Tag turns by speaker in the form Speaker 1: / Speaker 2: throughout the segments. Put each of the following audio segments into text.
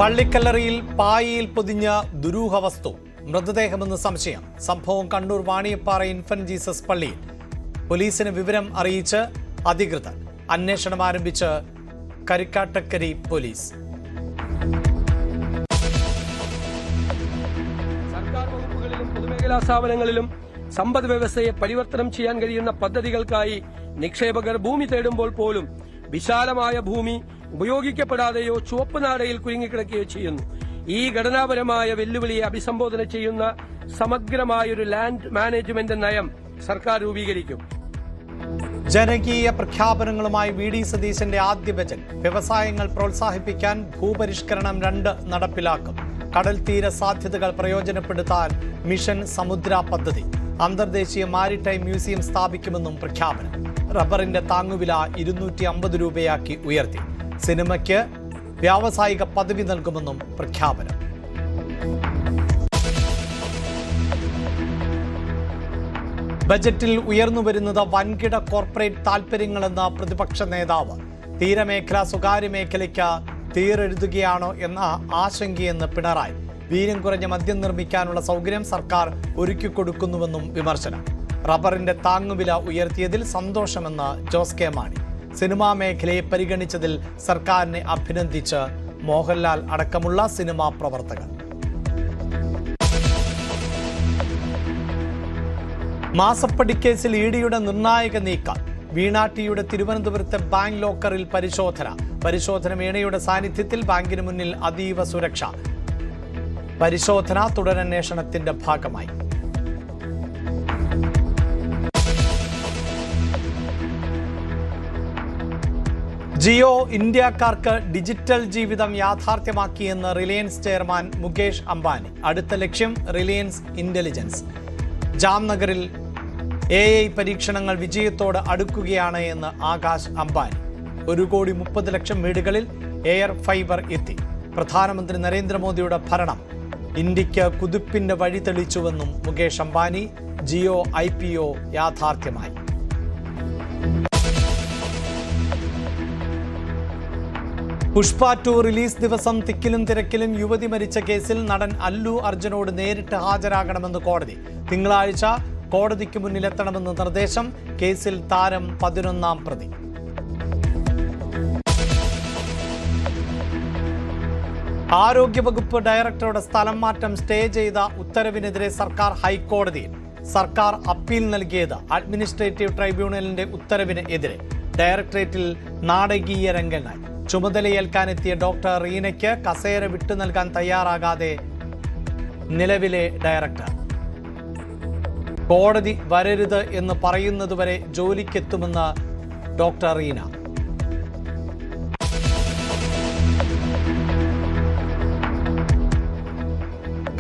Speaker 1: പള്ളിക്കല്ലറിയിൽ പായയിൽ പൊതിഞ്ഞ ദുരൂഹ വസ്തു മൃതദേഹമെന്ന് സംശയം. സംഭവം കണ്ണൂർ വാണിയപ്പാറ ഇൻഫന്റ് ജീസസ് പള്ളിയിൽ. പോലീസിന് വിവരം അറിയിച്ച് അധികൃതർ. അന്വേഷണം ആരംഭിച്ച് കരിക്കാട്ടക്കരി പോലീസ്.
Speaker 2: സർക്കാർ വകുപ്പുകളിലും പൊതുമേഖലാ സ്ഥാപനങ്ങളിലും സമ്പദ് വ്യവസ്ഥയെ പരിവർത്തനം ചെയ്യാൻ കഴിയുന്ന പദ്ധതികൾക്കായി നിക്ഷേപകർ ഭൂമി തേടുമ്പോൾ പോലും വിശാലമായ ഭൂമി ഉപയോഗിക്കപ്പെടാതെയോ ചുവപ്പ് നാടയിൽ കുരുങ്ങിക്കിടക്കുകയോ ചെയ്യുന്നു. ഈ ഘടനാപരമായ വെല്ലുവിളിയെ അഭിസംബോധന ചെയ്യുന്ന സമഗ്രമായൊരു ലാൻഡ് മാനേജ്മെന്റ് നയം സർക്കാർ രൂപീകരിക്കും.
Speaker 1: ജനകീയ പ്രഖ്യാപനങ്ങളുമായി വി.ഡി. സതീശന്റെ ആദ്യ ബജറ്റ്. വ്യവസായങ്ങൾ പ്രോത്സാഹിപ്പിക്കാൻ ഭൂപരിഷ്കരണം 2 നടപ്പിലാക്കും. കടൽ തീര സാധ്യതകൾ പ്രയോജനപ്പെടുത്താൻ മിഷൻ സമുദ്ര പദ്ധതി. അന്തർദേശീയ മാരിടൈം മ്യൂസിയം സ്ഥാപിക്കുമെന്നും പ്രഖ്യാപനം. റബ്ബറിന്റെ താങ്ങുവില 250 രൂപയാക്കി ഉയർത്തി. സിനിമയ്ക്ക് വ്യാവസായിക പദവി നൽകുമെന്നും പ്രഖ്യാപനം. ബജറ്റിൽ ഉയർന്നുവരുന്നത് വൻകിട കോർപ്പറേറ്റ് താൽപര്യങ്ങളെന്ന പ്രതിപക്ഷ നേതാവ്. തീരമേഖല സ്വകാര്യ മേഖലയ്ക്ക് തീരെഴുതുകയാണോ എന്ന ആശങ്കയെന്ന് പിണറായി. വീര്യം കുറഞ്ഞ മദ്യം നിർമ്മിക്കാനുള്ള സൗകര്യം സർക്കാർ ഒരുക്കിക്കൊടുക്കുന്നുവെന്നും വിമർശനം. റബ്ബറിന്റെ താങ്ങുവില ഉയർത്തിയതിൽ സന്തോഷമെന്ന് ജോസ് കെ മാണി. സിനിമാ മേഖലയെ പരിഗണിച്ചതിൽ സർക്കാരിനെ അഭിനന്ദിച്ച് മോഹൻലാൽ അടക്കമുള്ള സിനിമാ പ്രവർത്തകർ. മാസപ്പടിക്കേസിൽ ഇഡിയുടെ നിർണായക നീക്കം. വീണാട്ടിയുടെ തിരുവനന്തപുരത്തെ ബാങ്ക് ലോക്കറിൽ പരിശോധന വീണയുടെ സാന്നിധ്യത്തിൽ ബാങ്കിന് മുന്നിൽ അതീവ സുരക്ഷ. പരിശോധന തുടരന്വേഷണത്തിന്റെ ഭാഗമായി. ജിയോ ഇന്ത്യക്കാർക്ക് ഡിജിറ്റൽ ജീവിതം യാഥാർത്ഥ്യമാക്കിയെന്ന് റിലയൻസ് ചെയർമാൻ മുകേഷ് അംബാനി. അടുത്ത ലക്ഷ്യം റിലയൻസ് ഇന്റലിജൻസ്. ജാംനഗറിൽ AI പരീക്ഷണങ്ങൾ വിജയത്തോട് അടുക്കുകയാണ് എന്ന് ആകാശ് അംബാനി. 1,30,00,000 വീടുകളിൽ എയർ ഫൈബർ എത്തി. പ്രധാനമന്ത്രി നരേന്ദ്രമോദിയുടെ ഭരണം ഇന്ത്യക്ക് കുതിപ്പിന്റെ വഴി തെളിച്ചുവെന്നും മുകേഷ് അംബാനി. ജിയോ IPO യാഥാർത്ഥ്യമായി. പുഷ്പ 2 റിലീസ് ദിവസം തിക്കിലും തിരക്കിലും യുവതി മരിച്ച കേസിൽ നടൻ അല്ലു അർജുനോട് നേരിട്ട് ഹാജരാകണമെന്ന് കോടതി. തിങ്കളാഴ്ച കോടതിക്ക് മുന്നിലെത്തണമെന്ന് നിർദ്ദേശം. കേസിൽ താരം 11ാം പ്രതി. ആരോഗ്യവകുപ്പ് ഡയറക്ടറുടെ സ്ഥലം മാറ്റം സ്റ്റേ ചെയ്ത ഉത്തരവിനെതിരെ സർക്കാർ ഹൈക്കോടതിയിൽ. സർക്കാർ അപ്പീൽ നൽകിയത് അഡ്മിനിസ്ട്രേറ്റീവ് ട്രൈബ്യൂണലിന്റെ ഉത്തരവിന് എതിരെ. ഡയറക്ടറേറ്റിൽ നാടകീയ രംഗങ്ങൾ. ചുമതലയേൽക്കാനെത്തിയ ഡോക്ടർ റീനയ്ക്ക് കസേര വിട്ടു നൽകാൻ തയ്യാറാകാതെ നിലവിലെ ഡയറക്ടർ. കോടതി വരരുത് എന്ന് പറയുന്നതുവരെ ജോലിക്കെത്തുമെന്ന് ഡോക്ടർ റീന.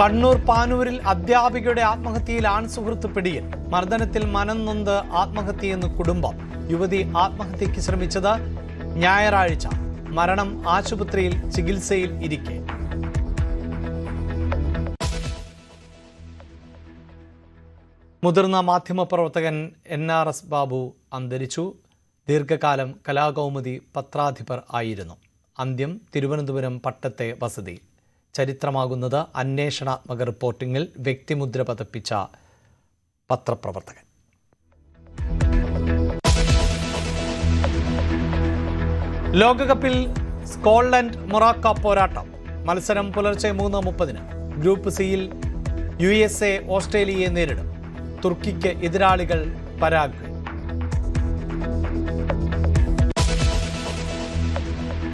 Speaker 1: കണ്ണൂർ പാനൂരിൽ അധ്യാപികയുടെ ആത്മഹത്യയിൽ ആൺസുഹൃത്ത് പിടിയിൽ. മർദ്ദനത്തിൽ മനം നൊന്ത് ആത്മഹത്യയെന്ന് കുടുംബം. യുവതി ആത്മഹത്യയ്ക്ക് ശ്രമിച്ചത് ഞായറാഴ്ച. മരണം ആശുപത്രിയിൽ ചികിത്സയിൽ ഇരിക്കെ. മുതിർന്ന മാധ്യമപ്രവർത്തകൻ NRS ബാബു അന്തരിച്ചു. ദീർഘകാലം കലാകൗമുദി പത്രാധിപർ ആയിരുന്നു. അന്ത്യം തിരുവനന്തപുരം പട്ടത്തെ വസതി. ചരിത്രമാകുന്നത് അന്വേഷണാത്മക റിപ്പോർട്ടിംഗിൽ വ്യക്തിമുദ്ര പതിപ്പിച്ച പത്രപ്രവർത്തകൻ. ലോകകപ്പിൽ സ്കോട്ട്ലൻഡ് മൊറോക്കോ പോരാട്ടം. മത്സരം പുലർച്ചെ 3:30. ഗ്രൂപ്പ് സിയിൽ USA ഓസ്ട്രേലിയയെ നേരിടും. തുർക്കിക്ക് എതിരാളികൾ പരാഗ്വേ.